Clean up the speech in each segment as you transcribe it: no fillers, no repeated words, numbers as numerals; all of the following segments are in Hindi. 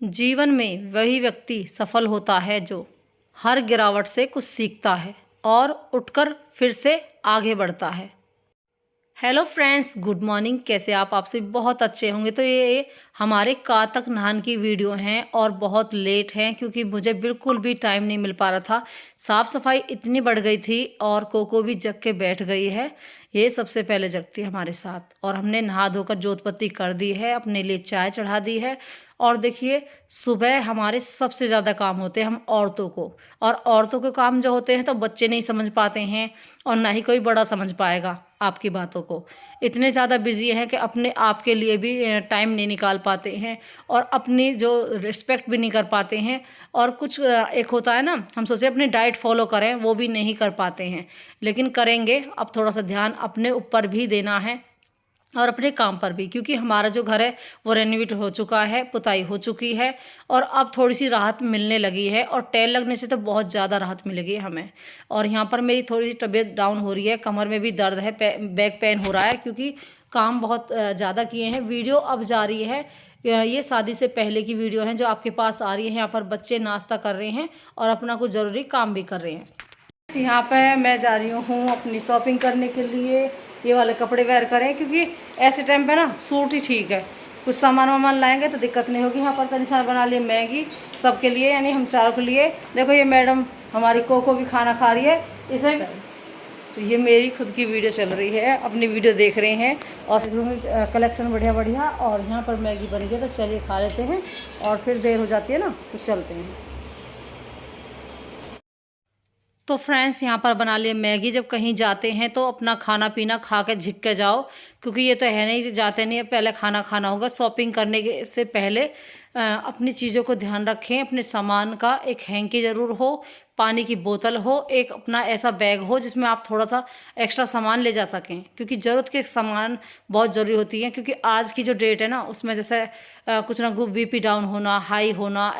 जीवन में वही व्यक्ति सफल होता है जो हर गिरावट से कुछ सीखता है और उठकर फिर से आगे बढ़ता है। Hello friends, good morning. कैसे आप सभी बहुत अच्छे होंगे। तो ये हमारे कातक नहान की वीडियो हैं और बहुत लेट हैं क्योंकि मुझे बिल्कुल भी टाइम नहीं मिल पा रहा था। साफ़ सफाई इतनी बढ़ गई थी और कोको भी जग के बैठ गई है। ये सबसे पहले जगती है हमारे साथ और हमने नहा धोकर जोतपत्ती कर दी है, अपने लिए चाय चढ़ा दी है। और देखिए, सुबह हमारे सबसे ज़्यादा काम होते हैं हम औरतों को, और औरतों के काम जो होते हैं तो बच्चे नहीं समझ पाते हैं और ना ही कोई बड़ा समझ पाएगा आपकी बातों को। इतने ज़्यादा बिजी हैं कि अपने आप के लिए भी टाइम नहीं निकाल पाते हैं और अपनी जो रिस्पेक्ट भी नहीं कर पाते हैं। और कुछ एक होता है ना, हम सोचे अपनी डाइट फॉलो करें, वो भी नहीं कर पाते हैं। लेकिन करेंगे। अब थोड़ा सा ध्यान अपने ऊपर भी देना है और अपने काम पर भी, क्योंकि हमारा जो घर है वो रेनोवेट हो चुका है, पुताई हो चुकी है और अब थोड़ी सी राहत मिलने लगी है। और टाइल लगने से तो बहुत ज़्यादा राहत मिलेगी हमें। और यहाँ पर मेरी थोड़ी सी तबीयत डाउन हो रही है, कमर में भी दर्द है, बैक पेन हो रहा है क्योंकि काम बहुत ज़्यादा किए हैं। वीडियो अब जा रही है, ये शादी से पहले की वीडियो है जो आपके पास आ रही है। यहाँ पर बच्चे नाश्ता कर रहे हैं और अपना कुछ ज़रूरी काम भी कर रहे हैं। यहाँ पे मैं जा रही हूँ अपनी शॉपिंग करने के लिए। ये वाले कपड़े वेयर करें क्योंकि ऐसे टाइम पे ना सूट ही ठीक है। कुछ सामान वामान लाएंगे तो दिक्कत नहीं होगी। यहाँ पर तनिषा बना लिए मैगी सबके लिए, यानी हम चारों के लिए। देखो ये मैडम हमारी कोको भी खाना खा रही है इसे। तो ये मेरी खुद की वीडियो चल रही है, अपनी वीडियो देख रहे हैं और कलेक्शन बढ़िया बढ़िया। और यहाँ पर मैगी बन गई तो चलिए खा लेते हैं और फिर देर हो जाती है ना तो चलते हैं। तो फ्रेंड्स, यहाँ पर बना लिए मैगी। जब कहीं जाते हैं तो अपना खाना पीना खा के झिक के जाओ, क्योंकि ये तो है नहीं जाते नहीं है, पहले खाना खाना होगा। शॉपिंग करने के से पहले अपनी चीज़ों को ध्यान रखें। अपने सामान का एक हैंकी ज़रूर हो, पानी की बोतल हो, एक अपना ऐसा बैग हो जिसमें आप थोड़ा सा एक्स्ट्रा सामान ले जा सकें, क्योंकि ज़रूरत के सामान बहुत ज़रूरी होती है। क्योंकि आज की जो डेट है ना उसमें जैसे कुछ ना कुछ बीपी डाउन होना, हाई होना,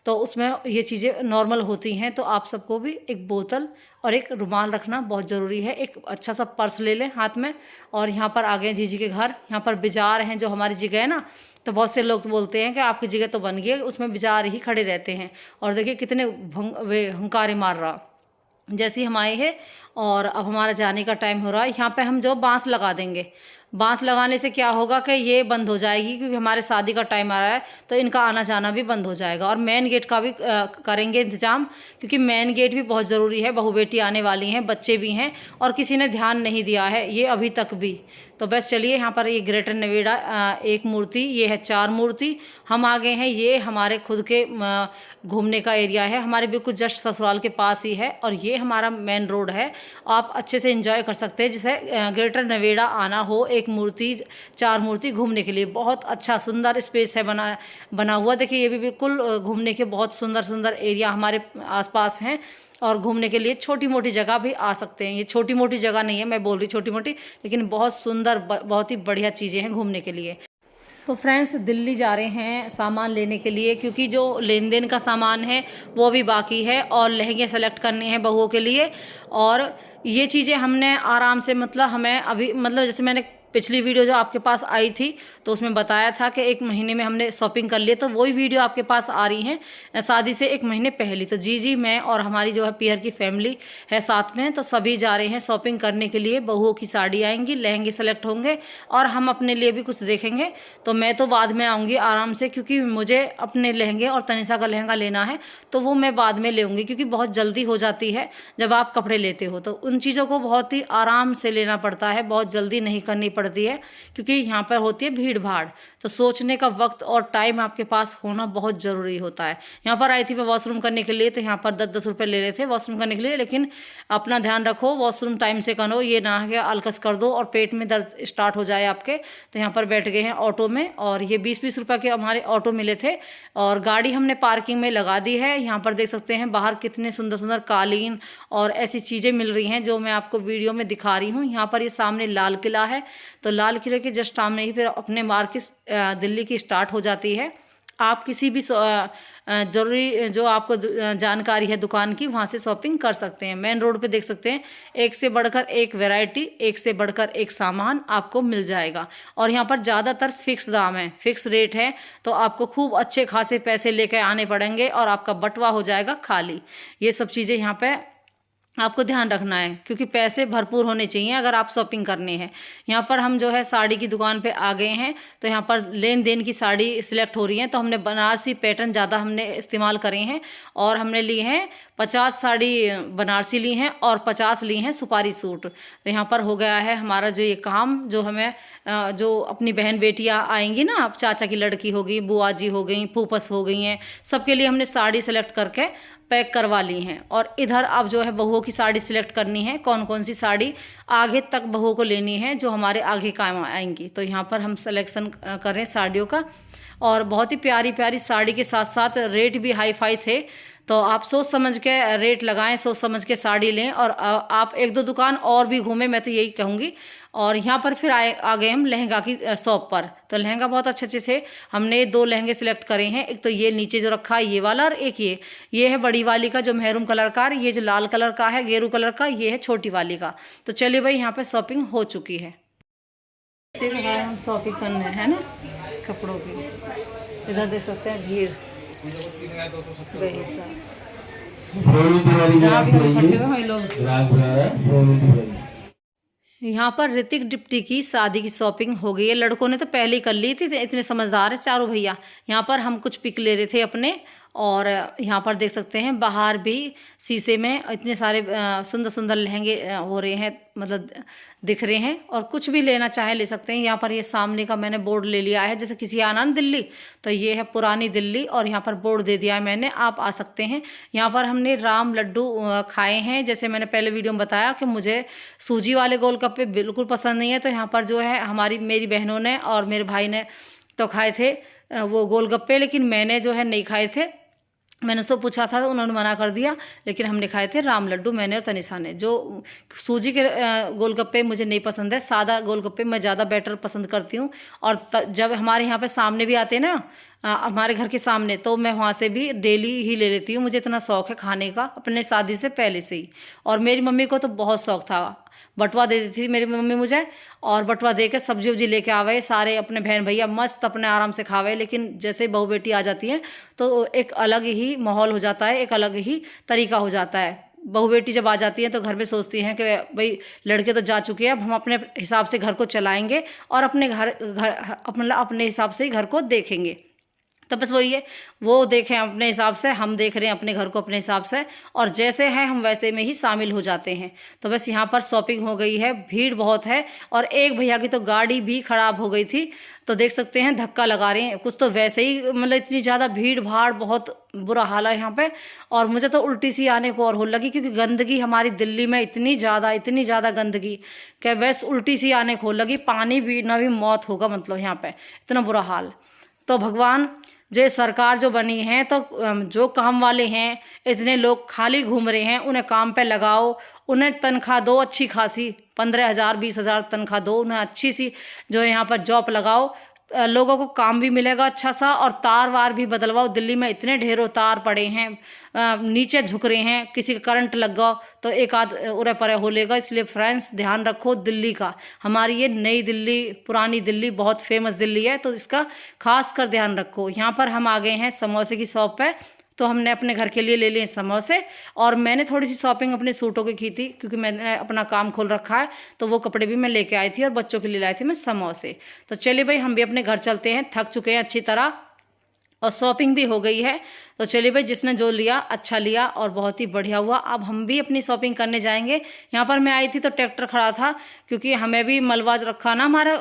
तो उसमें ये चीज़ें नॉर्मल होती हैं। तो आप सबको भी एक बोतल और एक रुमाल रखना बहुत ज़रूरी है। एक अच्छा सा पर्स ले लें हाथ में। और यहाँ पर आ गए जीजी के घर। यहाँ पर बाजार हैं जो हमारी जगह है ना, तो बहुत से लोग बोलते हैं कि आपकी जगह तो बन गई है, उसमें बाजार ही खड़े रहते हैं। और देखिए कितने वे हुंकारे मार रहा जैसे हम आए हैं। और अब हमारा जाने का टाइम हो रहा है। यहाँ पे हम जो बांस लगा देंगे, बांस लगाने से क्या होगा कि ये बंद हो जाएगी, क्योंकि हमारे शादी का टाइम आ रहा है तो इनका आना जाना भी बंद हो जाएगा। और मेन गेट का भी करेंगे इंतजाम, क्योंकि मेन गेट भी बहुत ज़रूरी है। बहू बेटी आने वाली हैं, बच्चे भी हैं और किसी ने ध्यान नहीं दिया है ये अभी तक भी। तो बस चलिए, यहाँ पर ये ग्रेटर नोएडा एक मूर्ति, ये है 4 मूर्ति। हम आ गए हैं, ये हमारे खुद के घूमने का एरिया है, हमारे बिल्कुल जस्ट ससुराल के पास ही है। और ये हमारा मेन रोड है, आप अच्छे से एंजॉय कर सकते हैं। जैसे ग्रेटर नोएडा आना हो, एक मूर्ति 4 मूर्ति घूमने के लिए बहुत अच्छा सुंदर स्पेस है बना हुआ। देखिए ये भी बिल्कुल घूमने के बहुत सुंदर सुंदर एरिया हमारे आसपास हैं। और घूमने के लिए छोटी मोटी जगह भी आ सकते हैं। ये छोटी मोटी जगह नहीं है, मैं बोल रही छोटी मोटी, लेकिन बहुत सुंदर बहुत ही बढ़िया चीज़ें हैं घूमने के लिए। तो फ्रेंड्स, दिल्ली जा रहे हैं सामान लेने के लिए, क्योंकि जो लेन देन का सामान है वो भी बाकी है और लहंगे सेलेक्ट करने हैं बहुओं के लिए। और ये चीज़ें हमने आराम से, मतलब हमें अभी, मतलब जैसे मैंने पिछली वीडियो जो आपके पास आई थी तो उसमें बताया था कि 1 महीने में हमने शॉपिंग कर लिए, तो वही वीडियो आपके पास आ रही हैं शादी से 1 महीने पहले। तो जी मैं और हमारी जो है पीहर की फैमिली है साथ में, तो सभी जा रहे हैं शॉपिंग करने के लिए। बहुओं की साड़ी आएंगी, लहंगे सेलेक्ट होंगे और हम अपने लिए भी कुछ देखेंगे। तो मैं तो बाद में आऊँगी आराम से, क्योंकि मुझे अपने लहंगे और तनिषा का लहंगा लेना है, तो वो मैं बाद में लेंगी, क्योंकि बहुत जल्दी हो जाती है जब आप कपड़े लेते हो। तो उन चीज़ों को बहुत ही आराम से लेना पड़ता है, बहुत जल्दी नहीं करनी पड़ती है, क्योंकि यहाँ पर होती है भीड़ भाड़। तो सोचने का वक्त और टाइम आपके पास होना बहुत ज़रूरी होता है। यहाँ पर आई थी मैं वॉशरूम करने के लिए, तो यहाँ पर 10-10 रुपये ले रहे थे वॉशरूम करने के लिए। लेकिन अपना ध्यान रखो, वॉशरूम टाइम से करो, ये ना कि अलकस कर दो और पेट में दर्द स्टार्ट हो जाए आपके। तो यहाँ पर बैठ गए हैं ऑटो में, और ये 20-20 रुपये के हमारे ऑटो मिले थे और गाड़ी हमने पार्किंग में लगा दी है। यहाँ पर देख सकते हैं बाहर कितने सुंदर सुंदर कालीन और ऐसी चीज़ें मिल रही हैं जो मैं आपको वीडियो में दिखा रही हूँ। यहाँ पर ये सामने लाल किला है, तो लाल किले के जस्ट सामने ही फिर अपने मार्केट दिल्ली की स्टार्ट हो जाती है। आप किसी भी ज़रूरी जो आपको जानकारी है दुकान की, वहाँ से शॉपिंग कर सकते हैं। मेन रोड पे देख सकते हैं एक से बढ़कर एक वैरायटी, एक से बढ़कर एक सामान आपको मिल जाएगा। और यहाँ पर ज़्यादातर फिक्स दाम है, फिक्स रेट है, तो आपको खूब अच्छे खासे पैसे लेकर आने पड़ेंगे और आपका बटवा हो जाएगा खाली। ये सब चीज़ें यहाँ पे आपको ध्यान रखना है, क्योंकि पैसे भरपूर होने चाहिए अगर आप शॉपिंग करनी है। यहाँ पर हम जो है साड़ी की दुकान पे आ गए हैं, तो यहाँ पर लेन देन की साड़ी सिलेक्ट हो रही है। तो हमने बनारसी पैटर्न ज़्यादा हमने इस्तेमाल करे हैं और हमने ली हैं 50 साड़ी बनारसी ली हैं और 50 ली हैं सुपारी सूट। तो यहाँ पर हो गया है हमारा जो ये काम, जो हमें जो अपनी बहन बेटियाँ आएंगी ना, अब चाचा की लड़की होगी, बुआ जी हो गई, फूफस हो गई हैं, सबके लिए हमने साड़ी सेलेक्ट करके पैक करवा ली हैं। और इधर अब जो है बहुओं की साड़ी सिलेक्ट करनी है, कौन कौन सी साड़ी आगे तक बहुओं को लेनी है जो हमारे आगे काम आएंगी। तो यहाँ पर हम सिलेक्शन कर रहे हैं साड़ियों का, और बहुत ही प्यारी प्यारी साड़ी के साथ साथ रेट भी हाई फाई थे। तो आप सोच समझ के रेट लगाएं, सोच समझ के साड़ी लें, और आप एक दो दुकान और भी घूमें, मैं तो यही कहूँगी। और यहाँ पर फिर आ गए हम लहंगा की शॉप पर। तो लहंगा बहुत अच्छे से हमने 2 लहंगे सिलेक्ट करे हैं। एक तो ये नीचे जो रखा है ये वाला, और एक ये है बड़ी वाली का जो मेहरून कलर का, ये जो लाल कलर का है गेरू कलर का, ये है छोटी वाली का। तो चलिए भाई, यहाँ पर शॉपिंग हो चुकी है। हम शॉपिंग करने है ना कपड़ों की। इधर देख सकते हैं भीड़, जहाँ भी हम इकट्ठे हुए लोग। यहाँ पर ऋतिक डिप्टी की शादी की शॉपिंग हो गई है। लड़कों ने तो पहले ही कर ली थी, इतने समझदार है चारों भैया। यहाँ पर हम कुछ पिक ले रहे थे अपने, और यहाँ पर देख सकते हैं बाहर भी शीशे में इतने सारे सुंदर सुंदर लहंगे हो रहे हैं, मतलब दिख रहे हैं। और कुछ भी लेना चाहे ले सकते हैं। यहाँ पर ये सामने का मैंने बोर्ड ले लिया है, जैसे किसी आना ना दिल्ली, तो ये है पुरानी दिल्ली, और यहाँ पर बोर्ड दे दिया है मैंने, आप आ सकते हैं। यहाँ पर हमने राम लड्डू खाए हैं। जैसे मैंने पहले वीडियो में बताया कि मुझे सूजी वाले गोलगप्पे बिल्कुल पसंद नहीं है, तो यहाँ पर जो है मेरी बहनों ने और मेरे भाई ने तो खाए थे वो गोलगप्पे, लेकिन मैंने जो है नहीं खाए थे। मैंने उससे पूछा था तो उन्होंने मना कर दिया, लेकिन हमने खाए थे राम लड्डू, मैंने और तनिषा ने। जो सूजी के गोलगप्पे मुझे नहीं पसंद है, सादा गोलगप्पे मैं ज़्यादा बेटर पसंद करती हूँ। और जब हमारे यहाँ पे सामने भी आते हैं ना, हमारे घर के सामने, तो मैं वहाँ से भी डेली ही ले लेती हूँ। मुझे इतना शौक़ है खाने का, अपने शादी से पहले से ही। और मेरी मम्मी को तो बहुत शौक़ था, बटुआ दे देती थी मेरी मम्मी मुझे, और बटुआ दे के सब्जी उब्जी लेके आवे, सारे अपने बहन भैया मस्त अपने आराम से खावे। लेकिन जैसे बहू बेटी आ जाती हैं तो एक अलग ही माहौल हो जाता है, एक अलग ही तरीका हो जाता है। बहू बेटी जब आ जाती हैं तो घर में सोचती हैं कि भाई लड़के तो जा चुके हैं, अब हम अपने हिसाब से घर को चलाएंगे और अपने अपने हिसाब से ही घर को देखेंगे। तो बस वही है, वो देखें अपने हिसाब से, हम देख रहे हैं अपने घर को अपने हिसाब से, और जैसे हैं हम वैसे में ही शामिल हो जाते हैं। तो बस यहाँ पर शॉपिंग हो गई है, भीड़ बहुत है, और एक भैया की तो गाड़ी भी ख़राब हो गई थी। तो देख सकते हैं धक्का लगा रहे हैं कुछ, तो वैसे ही मतलब इतनी ज़्यादा भीड़ भाड़, बहुत बुरा हाल है यहाँ पे। और मुझे तो उल्टी सी आने को और हो लगी, क्योंकि गंदगी हमारी दिल्ली में इतनी ज़्यादा गंदगी कि बस उल्टी सी आने को लगी। पानी पीना भी मौत होगा, मतलब यहाँ पे इतना बुरा हाल। तो भगवान, जो सरकार जो बनी है, तो जो काम वाले हैं, इतने लोग खाली घूम रहे हैं, उन्हें काम पे लगाओ, उन्हें तनख्वाह दो अच्छी खासी, 15,000 20,000 तनख्वाह दो उन्हें अच्छी सी, जो यहाँ पर जॉब लगाओ, लोगों को काम भी मिलेगा अच्छा सा, और तार वार भी बदलवाओ। दिल्ली में इतने ढेरों तार पड़े हैं, नीचे झुक रहे हैं, किसी का करंट लग गया तो एक आध उरे परे हो लेगा। इसलिए फ्रेंड्स ध्यान रखो दिल्ली का। हमारी ये नई दिल्ली, पुरानी दिल्ली बहुत फेमस दिल्ली है, तो इसका खास कर ध्यान रखो। यहाँ पर हम आ गए हैं समोसे की शॉप पे, तो हमने अपने घर के लिए ले लिए समोसे, और मैंने थोड़ी सी शॉपिंग अपने सूटों की की थी, क्योंकि मैंने अपना काम खोल रखा है, तो वो कपड़े भी मैं लेके आई थी, और बच्चों के लिए लाई थी मैं समोसे। तो चलिए भाई, हम भी अपने घर चलते हैं, थक चुके हैं अच्छी तरह, और शॉपिंग भी हो गई है। तो चलिए भाई, जिसने जो लिया अच्छा लिया, और बहुत ही बढ़िया हुआ। अब हम भी अपनी शॉपिंग करने जाएंगे। यहाँ पर मैं आई थी तो ट्रैक्टर खड़ा था, क्योंकि हमें भी मलबा रखा ना हमारे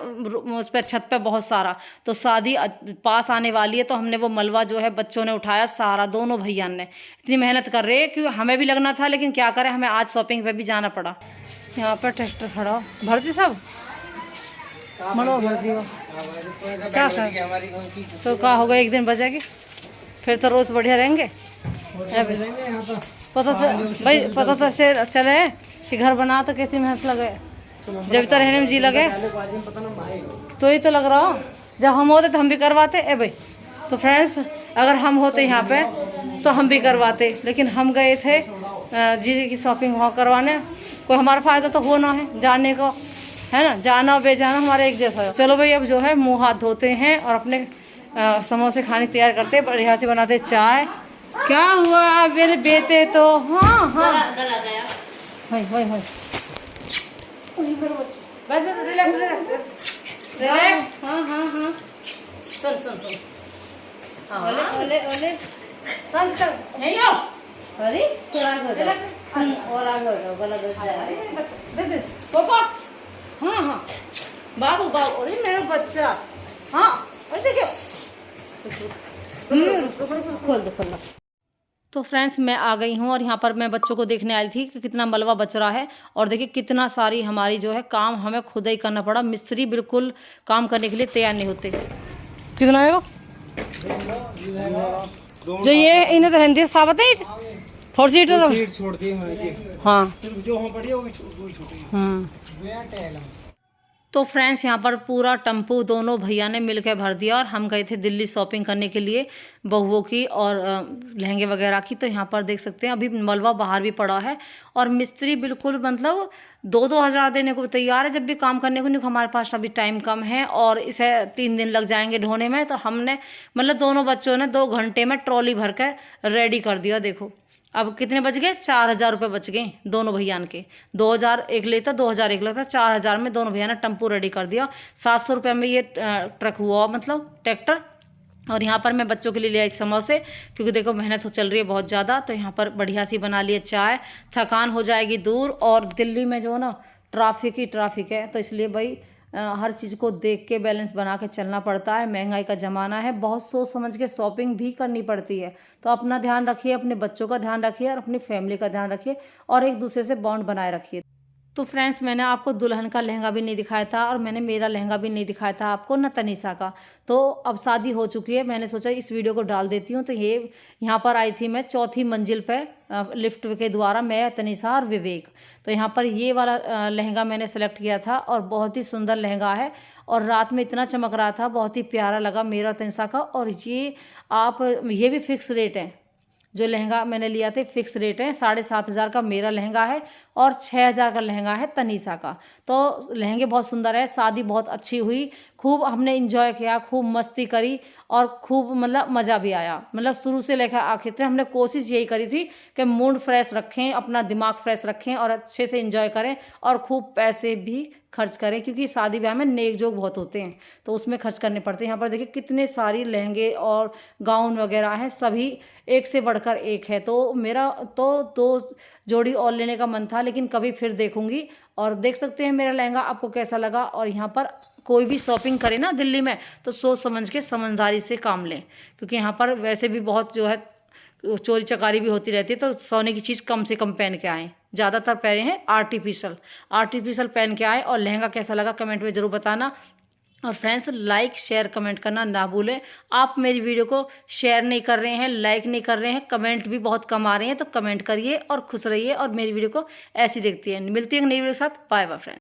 उस पर छत पे बहुत सारा, तो शादी पास आने वाली है, तो हमने वो मलबा जो है बच्चों ने उठाया सारा, दोनों भैया ने इतनी मेहनत कर रहे हैं, क्योंकि हमें भी लगना था, लेकिन क्या करें, हमें आज शॉपिंग पर भी जाना पड़ा। यहाँ पर ट्रैक्टर खड़ा, भर दी सब मलो, भर दियो, क्या कर तो क्या होगा, एक दिन बचेगी, फिर तो रोज़ बढ़िया रहेंगे। पता तो चले कि घर बना तो कैसी मेहनत लगे, जब तो रहने में जी लगे। तो ही तो लग रहा हो, जब हम होते तो हम भी करवाते। ए भाई तो फ्रेंड्स अगर हम होते यहाँ पे तो हम भी करवाते, लेकिन हम गए थे जी की शॉपिंग वहाँ करवाने। कोई हमारा फ़ायदा तो होना है जाने का, है ना, जाना बेजाना हमारा एक जैसा है। चलो भाई अब जो है मुंह हाथ धोते हैं और अपने समोसे खाने तैयार करते हैं, बढ़िया से बनाते चाय। क्या हुआ मेरे बेटे तो हाँ हाँ गला गया। हाय हाय हाय बस रिलैक्स रिलैक्स रिलैक्स। हाँ हाँ हाँ सुन सुन सुन ओले ओले ओले सुन सुन नहीं हो। अरे थोड़ा हो जाओ और आगे हो जाओ, गला घुस जाएगा। दे दे कोको। हाँ हाँ बाबू बाबू, अरे मेरा बच्चा। हाँ अरे देखियो खोल दो खोल दो। तो फ्रेंड्स मैं आ गई हूँ और यहाँ पर मैं बच्चों को देखने आई थी कि कितना मलबा बच रहा है। और देखिए कितना सारी हमारी जो है काम हमें खुद ही करना पड़ा। मिस्त्री बिल्कुल काम करने के लिए तैयार नहीं होते। कितना आएगा जो ये इन्हें तो हिंदी साबत है थोड़ी सी छोड़ दी। हाँ जो हम पड़ी तो फ्रेंड्स यहाँ पर पूरा टम्पू दोनों भैया ने मिलकर भर दिया और हम गए थे दिल्ली शॉपिंग करने के लिए बहुओं की और लहंगे वगैरह की। तो यहाँ पर देख सकते हैं अभी मलबा बाहर भी पड़ा है और मिस्त्री बिल्कुल मतलब 2-2 हज़ार देने को तैयार है जब भी काम करने को। नहीं हमारे पास अभी टाइम कम है और इसे 3 दिन लग जाएंगे ढोने में। तो हमने मतलब दोनों बच्चों ने 2 घंटे में ट्रॉली भर कर रेडी कर दिया। देखो अब कितने बच गए, 4,000 रुपये बच गए दोनों भैया के। 2,000 एक लेता 2,000 एक लगता, 4,000 में दोनों भैया ने टम्पू रेडी कर दिया। 700 रुपये में ये ट्रक हुआ मतलब ट्रैक्टर। और यहाँ पर मैं बच्चों के लिए ले आई समोसे क्योंकि देखो मेहनत तो चल रही है बहुत ज़्यादा। तो यहाँ पर बढ़िया सी बना लिए चाय, थकान हो जाएगी दूर। और दिल्ली में जो है ना ट्रैफिक ही ट्रैफिक है, तो इसलिए भाई हर चीज़ को देख के बैलेंस बना के चलना पड़ता है। महंगाई का ज़माना है, बहुत सोच समझ के शॉपिंग भी करनी पड़ती है। तो अपना ध्यान रखिए, अपने बच्चों का ध्यान रखिए और अपनी फैमिली का ध्यान रखिए और एक दूसरे से बॉन्ड बनाए रखिए। तो फ्रेंड्स मैंने आपको दुल्हन का लहंगा भी नहीं दिखाया था और मैंने मेरा लहंगा भी नहीं दिखाया था आपको न तनीषा का। तो अब शादी हो चुकी है, मैंने सोचा इस वीडियो को डाल देती हूँ। तो ये यहाँ पर आई थी मैं 4थी मंजिल पे लिफ्ट के द्वारा, मैं तनीषा और विवेक। तो यहाँ पर ये वाला लहंगा मैंने सेलेक्ट किया था और बहुत ही सुंदर लहंगा है और रात में इतना चमक रहा था, बहुत ही प्यारा लगा मेरा तनीषा का। और ये भी फिक्स रेट है, जो लहंगा मैंने लिया था फिक्स रेट है। 7,500 का मेरा लहंगा है और 6,000 का लहंगा है तनीषा का। तो लहंगे बहुत सुंदर है, शादी बहुत अच्छी हुई, खूब हमने इंजॉय किया, खूब मस्ती करी और खूब मतलब मज़ा भी आया। मतलब शुरू से लेकर आखिर तक हमने कोशिश यही करी थी कि मूड फ्रेश रखें, अपना दिमाग फ्रेश रखें और अच्छे से इंजॉय करें और खूब पैसे भी खर्च करें क्योंकि शादी ब्याह में नेक जोग बहुत होते हैं तो उसमें खर्च करने पड़ते हैं। यहाँ पर देखिए कितने सारी लहंगे और गाउन वगैरह हैं, सभी एक से बढ़कर एक है। तो मेरा तो 2 जोड़ी और लेने का मन था लेकिन कभी फिर देखूंगी। और देख सकते हैं मेरा लहंगा आपको कैसा लगा। और यहाँ पर कोई भी शॉपिंग करे ना दिल्ली में तो सोच समझ के समझदारी से काम लें क्योंकि यहाँ पर वैसे भी बहुत जो है चोरी चकारी भी होती रहती है। तो सोने की चीज़ कम से कम पहन के आएँ, ज़्यादातर पहने हैं आर्टिफिशियल पहन के आए। और लहंगा कैसा लगा कमेंट में ज़रूर बताना। और फ्रेंड्स लाइक शेयर कमेंट करना ना भूलें। आप मेरी वीडियो को शेयर नहीं कर रहे हैं, लाइक नहीं कर रहे हैं, कमेंट भी बहुत कम आ रहे हैं, तो कमेंट करिए और खुश रहिए और मेरी वीडियो को ऐसी देखती है। मिलती है नई वीडियो के साथ। Bye bye friends.